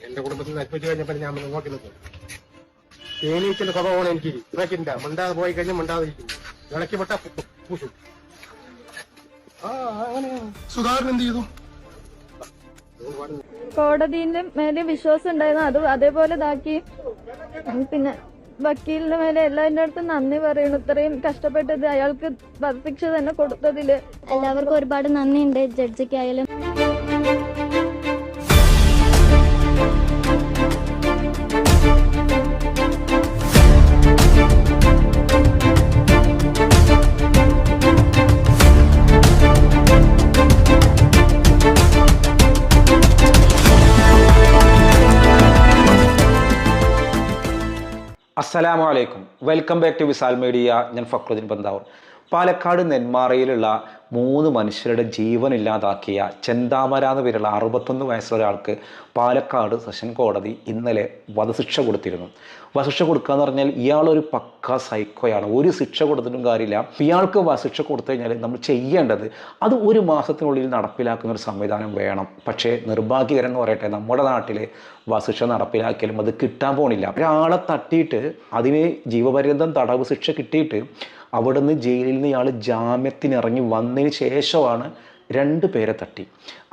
എന്റെ കുടുംബത്തിൽ നശിപ്പിച്ചു കഴിഞ്ഞപ്പോൾ ഞാൻ നോക്കി നിൽക്കും. തേനീച്ചന്റെ സ്വഭാവമാണ് എനിക്ക്. ഇവക്കില്ല, മിണ്ടാതെ പോയി കഴിഞ്ഞാൽ മിണ്ടാതിരിക്കും. ഇളക്കി വിട്ടാ പൂശും. സുധാകരൻ എന്ത് ചെയ്തു? കോടതിന്റെ മേലെ വിശ്വാസം ഉണ്ടായിരുന്നു, അത് അതേപോലെ ഇതാക്കി. പിന്നെ വക്കീലിന്റെ മേലെ എല്ലാവരുടെ അടുത്തും നന്ദി പറയണു. ഇത്രയും കഷ്ടപ്പെട്ടത് അയാൾക്ക് വധശിക്ഷ തന്നെ കൊടുത്തതില് എല്ലാവർക്കും ഒരുപാട് നന്ദിയുണ്ട്. ജഡ്ജിക്കായാലും അസ്സലാമു അലൈക്കും. Welcome back to Visal media. ഞാൻ ഫക്രുദ്ദീൻ ബന്താവൂർ. പാലക്കാട് നെന്മാറയിലുള്ള 3 മനുഷ്യരുടെ ജീവൻ ഇല്ലാതാക്കിയ ചെന്താമര എന്ന് പേരുള്ള 61 വയസ്സുള്ള ഒരാൾക്ക് പാലക്കാട് സെഷൻ കോടതി ഇന്നലെ വധശിക്ഷ കൊടുത്തിരുന്നു. വധശിക്ഷ കൊടുക്കുക എന്ന് പറഞ്ഞാൽ ഇയാളൊരു പക്ക സൈക്കോയാണ്. ഒരു ശിക്ഷ കൊടുത്തിട്ടും കാര്യമില്ല. ഇയാൾക്ക് വധശിക്ഷ കൊടുത്തു കഴിഞ്ഞാൽ നമ്മൾ ചെയ്യേണ്ടത് അത് 1 മാസത്തിനുള്ളിൽ നടപ്പിലാക്കുന്ന ഒരു സംവിധാനം വേണം. പക്ഷേ നിർഭാഗ്യകരം എന്ന് പറയട്ടെ, നമ്മുടെ നാട്ടിൽ വധശിക്ഷ നടപ്പിലാക്കിയാലും അത് കിട്ടാൻ പോണില്ല. ഒരാളെ തട്ടിയിട്ട് അതിന് ജീവപര്യന്തം തടവ് ശിക്ഷ കിട്ടിയിട്ട് അവിടെ നിന്ന് ജയിലിൽ നിന്ന് ഇയാൾ ജാമ്യത്തിനിറങ്ങി വന്നതിന് ശേഷമാണ് 2 പേരെ തട്ടി.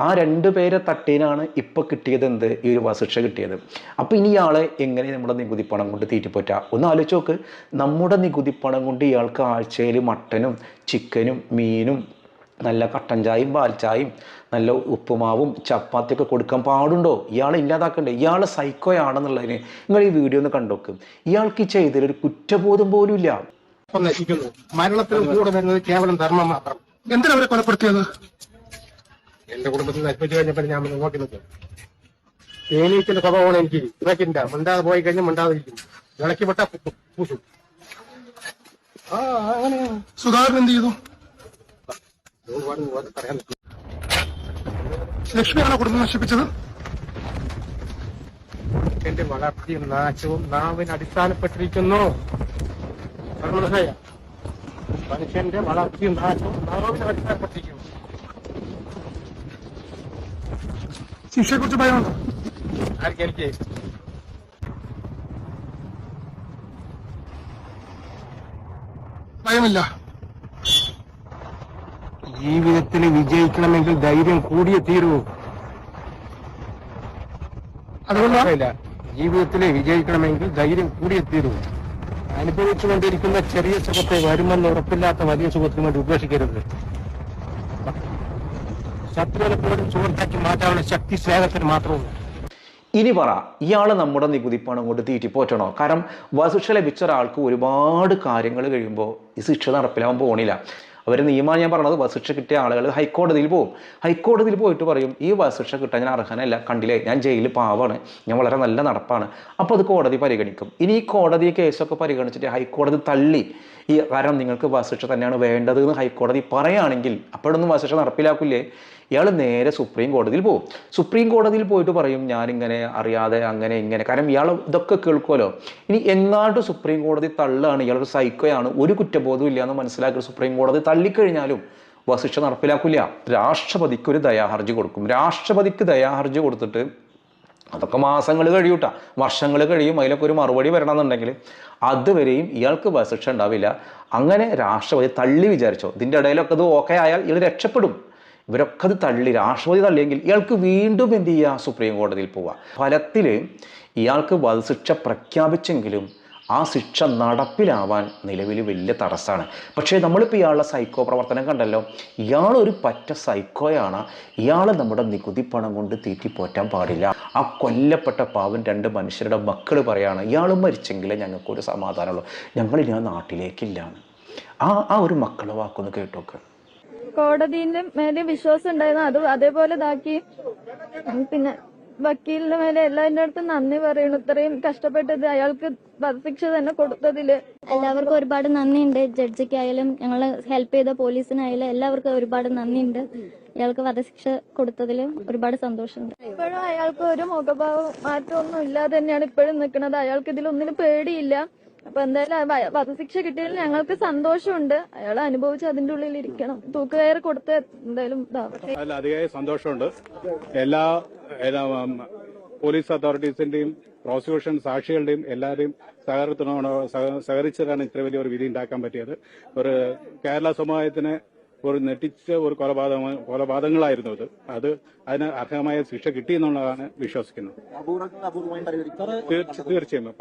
ആ 2 പേരെ തട്ടീനാണ് ഇപ്പോൾ കിട്ടിയത് ഈ ഒരു വധശിക്ഷ കിട്ടിയത്. അപ്പോൾ ഇനി ഇയാളെ എങ്ങനെ നമ്മുടെ നികുതി പണം കൊണ്ട് തീറ്റിപ്പോറ്റാ? ഒന്ന് ആലോചിച്ച് നോക്ക്. നമ്മുടെ നികുതി പണം കൊണ്ട് ഇയാൾക്ക് ആഴ്ചയിൽ മട്ടനും ചിക്കനും മീനും നല്ല കട്ടൻ ചായയും പാൽച്ചായയും നല്ല ഉപ്പുമാവും ചപ്പാത്തിയൊക്കെ കൊടുക്കാൻ പാടുണ്ടോ? ഇയാളെ ഇല്ലാതാക്കണ്ടേ? ഇയാളെ സൈക്കോയാണെന്നുള്ളതിന് നിങ്ങൾ ഈ വീഡിയോ ഒന്ന് കണ്ടോക്കും. ഇയാൾക്ക് ചെയ്തതിലൊരു കുറ്റബോധം പോലും ഇല്ല. മരണത്തിനും കൂടെ വരുന്നത് കേവലം ധർമ്മം മാത്രം. എന്തിനാ അവരെ കൊലപ്പെടുത്തിയത്? എന്റെ കുടുംബത്തിൽ നശിപ്പിച്ചു കഴിഞ്ഞപ്പോൾ ഞാൻ നോക്കി നിൽക്കും. തേനീച്ചന്റെ സ്വഭാവമാണ് എനിക്ക്. ഇവക്കില്ല, മിണ്ടാതെ പോയി കഴിഞ്ഞാൽ മിണ്ടാതിരിക്കും. ഇളക്കി വിട്ടാ പൂശും. സുധാകരൻ എന്ത് ചെയ്തു? പറയാൻ ലക്ഷ്മിയാണോ കുടുംബം നശിപ്പിച്ചത്? എന്റെ വളർച്ചയും നാശവും നാവിന് അടിസ്ഥാനപ്പെട്ടിരിക്കുന്നു. മനുഷ്യന്റെ വളർച്ചയും നാശവും നാവിന് അടിസ്ഥാനപ്പെട്ടിരിക്കുന്നു. ശിക്ഷയെ കുറിച്ച് ഭയമുണ്ടോ? എനിക്ക് ഭയമില്ല. ജീവിതത്തിൽ വിജയിക്കണമെങ്കിൽ ധൈര്യം കൂടിയേ തീരൂ. അതുകൊണ്ടല്ല, ജീവിതത്തിൽ വിജയിക്കണമെങ്കിൽ ധൈര്യം കൂടിയേ തീരൂ. അനുഭവിച്ചുകൊണ്ടിരിക്കുന്ന ചെറിയ സുഖത്തെ വരുമെന്ന് ഉറപ്പില്ലാത്ത വലിയ സുഖത്തിന് വേണ്ടി ഉപേക്ഷിക്കരുത്. ശത്രുവിനെ പോലും സുഹൃത്താക്കി മാറ്റാനുള്ള ശക്തി സ്നേഹത്തിന് മാത്രമേ. ഇനി പറ, ഇയാൾ നമ്മുടെ നികുതി പണം കൊണ്ട് തീറ്റിപ്പോറ്റണോ? കാരണം വധശിക്ഷ ലഭിച്ച ഒരാൾക്ക് ഒരുപാട് കാര്യങ്ങൾ കഴിയുമ്പോൾ ഈ ശിക്ഷ നടപ്പിലാവാൻ പോകണില്ല. അവർ നിയമമാണ് ഞാൻ പറഞ്ഞത്. വധശിക്ഷ കിട്ടിയ ആളുകൾ ഹൈക്കോടതിയിൽ പോകും. ഹൈക്കോടതിയിൽ പോയിട്ട് പറയും ഈ വധശിക്ഷ കിട്ടാൻ ഞാൻ അർഹനല്ല, കണ്ടില്ലേ ഞാൻ ജയിലിൽ പാവാണ്, ഞാൻ വളരെ നല്ല നടപ്പാണ്. അപ്പോൾ അത് കോടതി പരിഗണിക്കും. ഇനി ഈ കോടതി കേസൊക്കെ പരിഗണിച്ചിട്ട് ഹൈക്കോടതി തള്ളി കാരണം നിങ്ങൾക്ക് വധശിക്ഷ തന്നെയാണ് വേണ്ടത് എന്ന് ഹൈക്കോടതി പറയുകയാണെങ്കിൽ അപ്പോഴൊന്നും വധശിക്ഷ നടപ്പിലാക്കില്ലേ. ഇയാൾ നേരെ സുപ്രീം കോടതിയിൽ പോകും. സുപ്രീം കോടതിയിൽ പോയിട്ട് പറയും ഞാനിങ്ങനെ അറിയാതെ അങ്ങനെ ഇങ്ങനെ. കാരണം ഇയാൾ ഇതൊക്കെ കേൾക്കുമല്ലോ. ഇനി എങ്ങാണ്ട് സുപ്രീം കോടതി തള്ളുകയാണ്, ഇയാളൊരു സൈക്കോയാണ്, ഒരു കുറ്റബോധവും ഇല്ല എന്ന് മനസ്സിലാക്കി സുപ്രീം കോടതി തള്ളിക്കഴിഞ്ഞാലും വധശിക്ഷ നടപ്പിലാക്കില്ല. രാഷ്ട്രപതിക്ക് ഒരു ദയാഹർജി കൊടുക്കും. രാഷ്ട്രപതിക്ക് ദയാഹർജി കൊടുത്തിട്ട് അതൊക്കെ മാസങ്ങൾ കഴിയൂട്ടാ, വർഷങ്ങൾ കഴിയും. അതിലൊക്കെ ഒരു മറുപടി വരണമെന്നുണ്ടെങ്കിൽ അതുവരെയും ഇയാൾക്ക് വധശിക്ഷ ഉണ്ടാവില്ല. അങ്ങനെ രാഷ്ട്രപതി തള്ളി വിചാരിച്ചോ, ഇതിൻ്റെ ഇടയിലൊക്കെ അത് ഓക്കെ ആയാൽ ഇയാൾ രക്ഷപ്പെടും. ഇവരൊക്കെ അത് തള്ളി, രാഷ്ട്രപതി തള്ളിയെങ്കിൽ ഇയാൾക്ക് വീണ്ടും എന്ത് ചെയ്യുക? സുപ്രീം കോടതിയിൽ പോവുക. ഫലത്തിൽ ഇയാൾക്ക് വധശിക്ഷ പ്രഖ്യാപിച്ചെങ്കിലും ആ ശിക്ഷ നടപ്പിലാവാൻ നിലവിൽ വലിയ തടസ്സമാണ്. പക്ഷേ നമ്മളിപ്പോൾ ഇയാളുടെ സൈക്കോ പ്രവർത്തനം കണ്ടല്ലോ. ഇയാളൊരു പറ്റ സൈക്കോയാണ്. ഇയാൾ നമ്മുടെ നികുതി പണം കൊണ്ട് തീറ്റിപ്പോറ്റാൻ പാടില്ല. ആ കൊല്ലപ്പെട്ട പാവം 2 മനുഷ്യരുടെ മക്കൾ പറയാണ് ഇയാൾ മരിച്ചെങ്കിലേ ഞങ്ങൾക്കൊരു സമാധാനമുള്ളൂ, ഞങ്ങളിനി ആ നാട്ടിലേക്കില്ലാണ്. ആ ഒരു മക്കളെ വാക്കൊന്ന് കേട്ടോക്ക്. കോടതിന്റെ മേലെ വിശ്വാസം ഉണ്ടായിരുന്നു, അത് അതേപോലെ ഇതാക്കി. പിന്നെ വക്കീലിന്റെ മേലെ എല്ലാവരുടെ അടുത്തും നന്ദി പറയണു. ഇത്രയും കഷ്ടപ്പെട്ടത് അയാൾക്ക് വധശിക്ഷ തന്നെ കൊടുത്തതില് എല്ലാവർക്കും ഒരുപാട് നന്ദിയുണ്ട്. ജഡ്ജിക്കായാലും ഞങ്ങളെ ഹെൽപ്പ് ചെയ്ത പോലീസിനായാലും എല്ലാവർക്കും ഒരുപാട് നന്ദിയുണ്ട്. ഇയാൾക്ക് വധശിക്ഷ കൊടുത്തതിൽ ഒരുപാട് സന്തോഷമുണ്ട്. ഇപ്പോഴും അയാൾക്ക് ഒരു മുഖഭാവം മാറ്റമൊന്നും ഇല്ലാതെ തന്നെയാണ് ഇപ്പോഴും നിൽക്കുന്നത്. അയാൾക്ക് ഇതിലൊന്നിനും പേടിയില്ല. അപ്പൊ എന്തായാലും വധശിക്ഷ കിട്ടിയതിൽ ഞങ്ങൾക്ക് സന്തോഷമുണ്ട്. അയാൾ അനുഭവിച്ച് അതിന്റെ ഉള്ളിൽ ഇരിക്കണം. തൂക്കുകയർ കൊടുത്ത് എന്തായാലും അതിൽ അതിയായ സന്തോഷമുണ്ട്. എല്ലാ പോലീസ് അതോറിറ്റീസിന്റെയും പ്രോസിക്യൂഷൻ സാക്ഷികളുടെയും എല്ലാവരെയും സഹകരിച്ചിട്ടാണ് ഇത്ര വലിയൊരു വിധി ഉണ്ടാക്കാൻ പറ്റിയത്. ഒരു കേരള സമൂഹത്തിന് ഒരു നെട്ടിച്ച ഒരു കൊലപാതകങ്ങളായിരുന്നു അത് അതിന് അർഹമായ ശിക്ഷ കിട്ടിയെന്നുള്ളതാണ് വിശ്വസിക്കുന്നത്. തീർച്ചയായും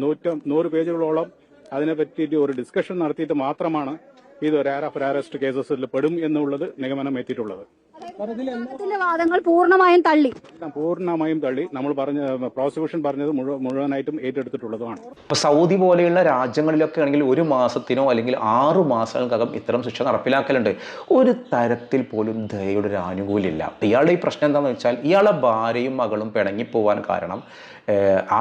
100 പേജുകളോളം അതിനെ പറ്റിയിട്ട് ഒരു ഡിസ്കഷൻ നടത്തിയിട്ട് മാത്രമാണ് ഇത് ഒരു അറസ്റ്റ് കേസസിൽ പെടും എന്നുള്ളത് നിഗമനം എത്തിയിട്ടുള്ളത്. വാദങ്ങൾ പൂർണ്ണമായും തള്ളി നമ്മൾ പ്രോസിക്യൂഷൻ പറഞ്ഞത് മുഴുവനായിട്ടും ഏറ്റെടുത്തിട്ടുള്ളതുമാണ്. ഇപ്പൊ സൗദി പോലെയുള്ള രാജ്യങ്ങളിലൊക്കെ ആണെങ്കിൽ 1 മാസത്തിനോ അല്ലെങ്കിൽ 6 മാസങ്ങൾക്കകം ഇത്തരം ശിക്ഷ നടപ്പിലാക്കലുണ്ട്. ഒരു തരത്തിൽ പോലും ദയയുടെ ഒരു ആനുകൂല്യമില്ല. ഇയാളുടെ ഈ പ്രശ്നം എന്താണെന്ന് വെച്ചാൽ ഇയാളെ ഭാര്യയും മകളും പിണങ്ങിപ്പോവാൻ കാരണം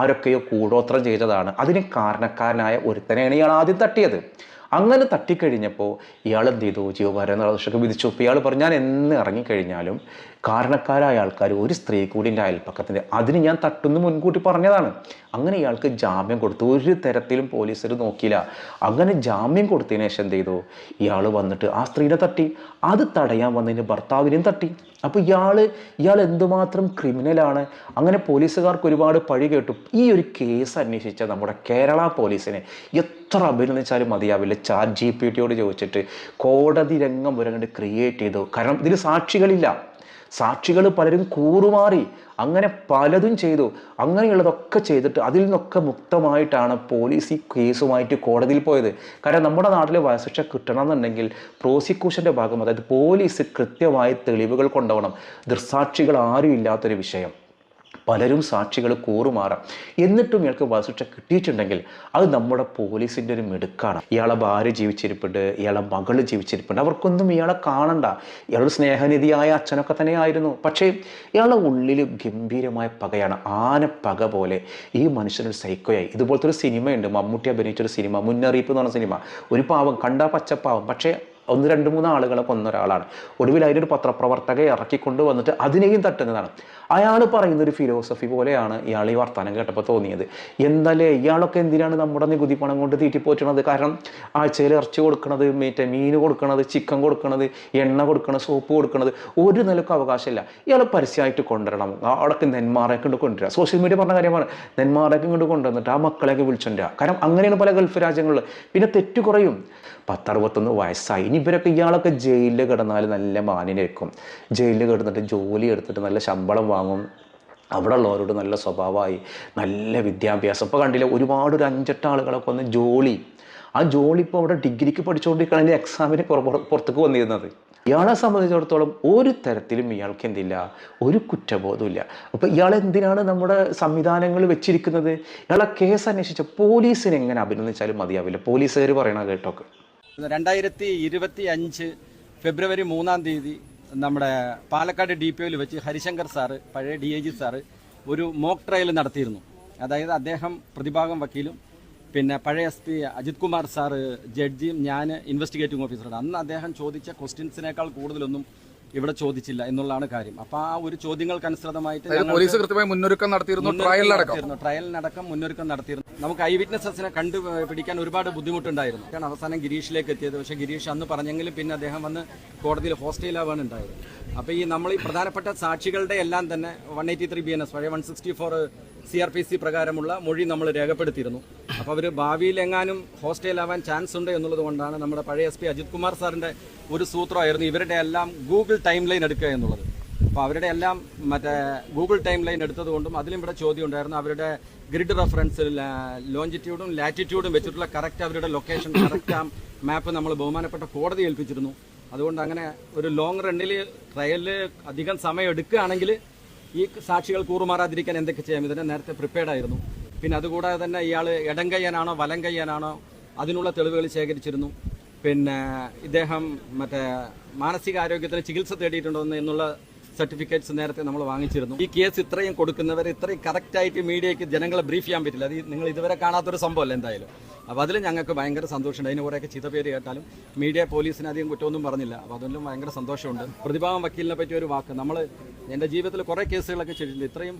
ആരൊക്കെയോ കൂടോത്രം ചെയ്തതാണ്. അതിന് കാരണക്കാരനായ ഒരുത്തനെയാണ് ഇയാൾ ആദ്യം തട്ടിയത്. അങ്ങനെ തട്ടിക്കഴിഞ്ഞപ്പോൾ ഇയാൾ എന്ത് ചെയ്തു? ജീവപര്യന്തം വിധിച്ചു. ഇപ്പോൾ ഇയാൾ പറഞ്ഞു, ഞാൻ എന്ന് ഇറങ്ങിക്കഴിഞ്ഞാലും കാരണക്കാരായ ആൾക്കാർ ഒരു സ്ത്രീ കൂടി എൻ്റെ അയൽപ്പക്കത്തിൻ്റെ അതിന് ഞാൻ തട്ടുന്നു മുൻകൂട്ടി പറഞ്ഞതാണ്. അങ്ങനെ ഇയാൾക്ക് ജാമ്യം കൊടുത്തു. ഒരു തരത്തിലും പോലീസർ നോക്കിയില്ല. അങ്ങനെ ജാമ്യം കൊടുത്തതിന് ശേഷം എന്ത് ചെയ്തു? ഇയാൾ വന്നിട്ട് ആ സ്ത്രീനെ തട്ടി. അത് തടയാൻ വന്നതിന് ഭർത്താവിനെയും തട്ടി. അപ്പോൾ ഇയാൾ എന്തുമാത്രം ക്രിമിനലാണ്. അങ്ങനെ പോലീസുകാർക്ക് ഒരുപാട് പഴി കേട്ടു. ഈ ഒരു കേസ് അന്വേഷിച്ച നമ്മുടെ കേരള പോലീസിനെ എത്ര അഭിനന്ദിച്ചാലും മതിയാവില്ല. ChatGPT ചോദിച്ചിട്ട് കോടതി രംഗം വരെ അങ്ങോട്ട് ക്രിയേറ്റ് ചെയ്തു. കാരണം ഇതിൽ സാക്ഷികൾ പലരും കൂറുമാറി അങ്ങനെ പലതും ചെയ്തു. അങ്ങനെയുള്ളതൊക്കെ ചെയ്തിട്ട് അതിൽ നിന്നൊക്കെ മുക്തമായിട്ടാണ് പോലീസ് ഈ കേസുമായിട്ട് കോടതിയിൽ പോയത്. കാരണം നമ്മുടെ നാട്ടിലെ വധശിക്ഷ കിട്ടണമെന്നുണ്ടെങ്കിൽ പ്രോസിക്യൂഷൻ്റെ ഭാഗം, അതായത് പോലീസ് കൃത്യമായ തെളിവുകൾ കൊണ്ടുപോകണം. ദൃക്സാക്ഷികൾ ആരും ഇല്ലാത്തൊരു വിഷയം. പലരും സാക്ഷികൾ കൂറുമാറാം. എന്നിട്ടും ഇയാൾക്ക് വധശിക്ഷ കിട്ടിയിട്ടുണ്ടെങ്കിൽ അത് നമ്മുടെ പോലീസിൻ്റെ ഒരു മിടുക്കാണ്. ഇയാളെ ഭാര്യ ജീവിച്ചിരിപ്പുണ്ട്, ഇയാളെ മകൾ ജീവിച്ചിരിപ്പുണ്ട്. അവർക്കൊന്നും ഇയാളെ കാണണ്ട. ഇയാളൊരു സ്നേഹനിധിയായ അച്ഛനൊക്കെ തന്നെയായിരുന്നു. പക്ഷേ ഇയാളുടെ ഉള്ളിൽ ഗംഭീരമായ പകയാണ്. ആനപ്പക പോലെ ഈ മനുഷ്യനൊരു സൈക്കോയായി. ഇതുപോലത്തെ ഒരു സിനിമയുണ്ട്, മമ്മൂട്ടി അഭിനയിച്ചൊരു സിനിമ, മുന്നറിയിപ്പ് എന്ന് പറഞ്ഞ സിനിമ. ഒരു പാവം, കണ്ടാ പച്ചപ്പാവം, പക്ഷേ 1-2-3 ആളുകളെ കൊന്ന ഒരാളാണ്. ഒടുവിൽ അതിനൊരു പത്രപ്രവർത്തകയെ ഇറക്കിക്കൊണ്ട് വന്നിട്ട് അതിനെയും തട്ടുന്നതാണ്. അയാൾ പറയുന്നൊരു ഫിലോസഫി പോലെയാണ് ഇയാൾ ഈ വർത്തമാനം കേട്ടപ്പോൾ തോന്നിയത്. എന്തായാലും ഇയാളൊക്കെ എന്തിനാണ് നമ്മുടെ നികുതി പണം കൊണ്ട് തീറ്റിപ്പോറ്റണത്? കാരണം ആഴ്ചയിൽ ഇറച്ചി കൊടുക്കണത്, മീൻ കൊടുക്കണത്, ചിക്കൻ കൊടുക്കണത്, എണ്ണ കൊടുക്കണത്, സോപ്പ് കൊടുക്കണത് ഒരു നിലക്കും അവകാശമില്ല. ഇയാൾ പരസ്യമായിട്ട് കൊണ്ടുവരണം. അവിടേക്ക് നെന്മാറയൊക്കെ കൊണ്ട് കൊണ്ടുവരിക. സോഷ്യൽ മീഡിയ പറഞ്ഞ കാര്യമാണ്. നെന്മാറയൊക്കെ കൊണ്ട് കൊണ്ടുവന്നിട്ട് ആ മക്കളെയൊക്കെ വിളിച്ചുകൊണ്ടുവരിക. കാരണം അങ്ങനെയാണ് പല ഗൾഫ് രാജ്യങ്ങളിൽ. പിന്നെ തെറ്റ് കുറയും. 10-61 വയസ്സായി. ഇനി ഇവരൊക്കെ ഇയാളൊക്കെ ജയിലിൽ കിടന്നാൽ നല്ല മാന്യനായിരിക്കും. ജയിലിൽ കിടന്നിട്ട് ജോലി എടുത്തിട്ട് നല്ല ശമ്പളം വാങ്ങും. അവിടെ ഉള്ളവരോട് നല്ല സ്വഭാവമായി, നല്ല വിദ്യാഭ്യാസം. ഇപ്പോൾ കണ്ടില്ല, ഒരുപാട് ഒരു 5-8 ആളുകളൊക്കെ വന്ന് ജോലി. ആ ജോലി ഇപ്പോൾ അവിടെ ഡിഗ്രിക്ക് പഠിച്ചുകൊണ്ടിരിക്കുകയാണെങ്കിൽ എക്സാമിന് പുറത്തേക്ക് വന്നിരുന്നത്. ഇയാളെ സംബന്ധിച്ചിടത്തോളം ഒരു തരത്തിലും ഇയാൾക്ക് എന്തില്ല, ഒരു കുറ്റബോധമില്ല. അപ്പോൾ ഇയാൾ എന്തിനാണ് നമ്മുടെ സംവിധാനങ്ങൾ വെച്ചിരിക്കുന്നത്? ഇയാളെ കേസ് അന്വേഷിച്ച പോലീസിനെ എങ്ങനെ അഭിനന്ദിച്ചാലും മതിയാവില്ല. പോലീസുകാർ പറയണ കേട്ടോക്ക്. 2025 ഫെബ്രുവരി 3-ാം തീയതി നമ്മുടെ പാലക്കാട് DPOയിൽ വെച്ച് ഹരിശങ്കർ സാറ്, പഴയ DIG സാറ്, ഒരു മോക്ക് ട്രയൽ നടത്തിയിരുന്നു. അതായത് അദ്ദേഹം പ്രതിഭാഗം വക്കീലും പിന്നെ പഴയ SP അജിത് കുമാർ സാറ് ജഡ്ജിയും ഞാൻ ഇൻവെസ്റ്റിഗേറ്റിംഗ് ഓഫീസറാണ്. അന്ന് അദ്ദേഹം ചോദിച്ച ക്വസ്റ്റ്യൻസിനേക്കാൾ കൂടുതലൊന്നും ഇവിടെ ചോദിച്ചില്ല എന്നുള്ളതാണ് കാര്യം. അപ്പോൾ ആ ഒരു ചോദ്യങ്ങൾക്കനുസൃതമായിട്ട് പോലീസ് കൃത്യമായി മുന്നൊരുക്കം നടത്തിയിരുന്നു, ട്രയലിനടക്കം മുന്നൊരുക്കം നടത്തിയിരുന്നു. നമുക്ക് ഐ വിറ്റ്നസസിനെ കണ്ടുപിടിക്കാൻ ഒരുപാട് ബുദ്ധിമുട്ടുണ്ടായിരുന്നു. അവസാനം ഗിരീഷിലേക്ക് എത്തിയത്. പക്ഷേ ഗിരീഷ് അന്ന് പറഞ്ഞെങ്കിലും പിന്നെ അദ്ദേഹം വന്ന് കോടതിയിൽ ഹോസ്റ്റലിലാവാണ് ഉണ്ടായത്. അപ്പോൾ നമ്മൾ ഈ പ്രധാനപ്പെട്ട സാക്ഷികളുടെ എല്ലാം തന്നെ 183 BNS പഴയ 164 CRPC പ്രകാരമുള്ള മൊഴി നമ്മൾ രേഖപ്പെടുത്തിയിരുന്നു. അപ്പോൾ അവർ ഭാവിയിൽ എങ്ങാനും ഹോസ്റ്റലിലാവാൻ ചാൻസ് ഉണ്ട് എന്നുള്ളത് കൊണ്ടാണ് നമ്മുടെ പഴയ SP അജിത് കുമാർ സാറിൻ്റെ ഒരു സൂത്രമായിരുന്നു ഇവരുടെ എല്ലാം ഗൂഗിൾ ടൈം ലൈൻ എടുക്കുക എന്നുള്ളത്. അപ്പോൾ അവരുടെ എല്ലാം ഗൂഗിൾ ടൈം ലൈൻ എടുത്തതുകൊണ്ടും അതിലും ഇവിടെ ചോദ്യം ഉണ്ടായിരുന്നു. അവരുടെ ഗ്രിഡ് റെഫറൻസ് ലോഞ്ചിറ്റ്യൂഡും ലാറ്റിറ്റ്യൂഡും വെച്ചിട്ടുള്ള കറക്റ്റ് അവരുടെ ലൊക്കേഷൻ കറക്റ്റ് ആ മാപ്പ് നമ്മൾ ബഹുമാനപ്പെട്ട കോടതി ഏൽപ്പിച്ചിരുന്നു. അതുകൊണ്ട് അങ്ങനെ ഒരു ലോങ് റണ്ണിൽ ട്രയലിൽ അധികം സമയം എടുക്കുകയാണെങ്കിൽ ഈ സാക്ഷികൾ കൂറുമാറാതിരിക്കാൻ എന്തൊക്കെ ചെയ്യാം ഇതിനെ നേരത്തെ പ്രിപ്പയർഡ് ആയിരുന്നു. പിന്നെ അതുകൂടാതെ തന്നെ ഇയാൾ ഇടം കയ്യാനാണോ വലം കയ്യാനാണോ അതിനുള്ള തെളിവുകൾ ശേഖരിച്ചിരുന്നു. പിന്നെ ഇദ്ദേഹം മാനസികാരോഗ്യത്തിന് ചികിത്സ തേടിയിട്ടുണ്ടോ എന്നുള്ള സർട്ടിഫിക്കറ്റ്സ് നേരത്തെ നമ്മൾ വാങ്ങിച്ചിരുന്നു. ഈ കേസ് ഇത്രയും കൊടുക്കുന്നവർ ഇത്രയും കറക്റ്റായിട്ട് മീഡിയയ്ക്ക് ജനങ്ങളെ ബ്രീഫ് ചെയ്യാൻ പറ്റില്ല. അത് നിങ്ങൾ ഇതുവരെ കാണാത്തൊരു സംഭവമല്ല എന്തായാലും. അപ്പോൾ അതിൽ ഞങ്ങൾക്ക് ഭയങ്കര സന്തോഷമുണ്ട്. അതിന് കുറേയൊക്കെ ചീത്തപ്പേര് കേട്ടാലും മീഡിയ പോലീസിന് അധികം കുറ്റമൊന്നും പറഞ്ഞില്ല. അപ്പോൾ അതിലും ഭയങ്കര സന്തോഷമുണ്ട്. പ്രതിഭാഗം വക്കീലിനെ പറ്റിയ ഒരു വാക്ക്, നമ്മൾ എൻ്റെ ജീവിതത്തിൽ കുറേ കേസുകളൊക്കെ ചെയ്തിട്ടുണ്ട്. ഇത്രയും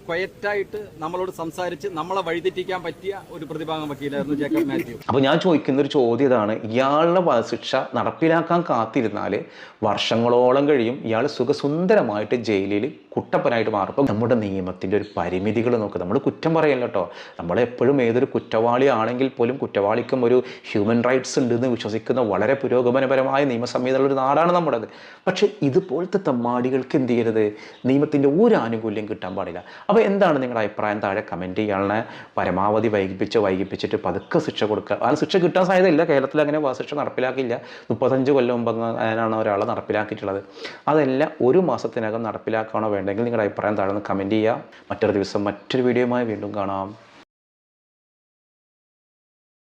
ക്വയറ്റായിട്ട് നമ്മളോട് സംസാരിച്ച് നമ്മളെ വഴിതെറ്റിക്കാൻ പറ്റിയ ഒരു പ്രതിഭാഗം വക്കീലായിരുന്നു ജേക്കബ് മാത്യു. അപ്പോൾ ഞാൻ ചോദിക്കുന്ന ഒരു ചോദ്യം ഇതാണ്, ഇയാളുടെ വധശിക്ഷ നടപ്പിലാക്കാൻ കാത്തിരുന്നാൽ വർഷങ്ങളോളം കഴിയും. ഇയാൾ സുഖസുന്ദരമായിട്ട് ജയിലിൽ കുട്ടപ്പനായിട്ട് മാറും. അപ്പം നമ്മുടെ നിയമത്തിൻ്റെ ഒരു പരിമിതികൾ നോക്കുക. നമ്മൾ കുറ്റം പറയല്ല കേട്ടോ, നമ്മളെപ്പോഴും ഏതൊരു കുറ്റവാളി ആണെങ്കിൽ പോലും കുറ്റവാളിക്കും ഒരു ഹ്യൂമൻ റൈറ്റ്സ് ഉണ്ടെന്ന് വിശ്വസിക്കുന്ന വളരെ പുരോഗമനപരമായ നിയമസംഹിതയുള്ള ഒരു നാടാണ് നമ്മുടേത്. പക്ഷേ ഇതുപോലത്തെ തമ്മാടികൾക്ക് എന്ത് ചെയ്യരുത്, നിയമത്തിൻ്റെ ഒരു ആനുകൂല്യം കിട്ടാൻ പാടില്ല. അപ്പോൾ എന്താണ് നിങ്ങളുടെ അഭിപ്രായം? താഴെ കമൻറ്റ് ചെയ്യാനുള്ള പരമാവധി വൈകിപ്പിച്ചിട്ട് പതുക്കെ ശിക്ഷ കൊടുക്കുക. ആ ശിക്ഷ കിട്ടാൻ സാധ്യതയില്ല. കേരളത്തിൽ അങ്ങനെ വധശിക്ഷ നടപ്പിലാക്കിയില്ല. 35 കൊല്ലം മുമ്പ് അതിനാണ് ഒരാളെ നടപ്പിലാക്കിയിട്ടുള്ളത്. അതെല്ലാം ഒരു മാസത്തിനകം നടപ്പിലാക്കണോ വേണ്ടെങ്കിൽ നിങ്ങളുടെ അഭിപ്രായം താഴെ കമൻറ്റ് ചെയ്യുക. മറ്റൊരു ദിവസം മറ്റൊരു വീഡിയോയുമായി വീണ്ടും കാണാം.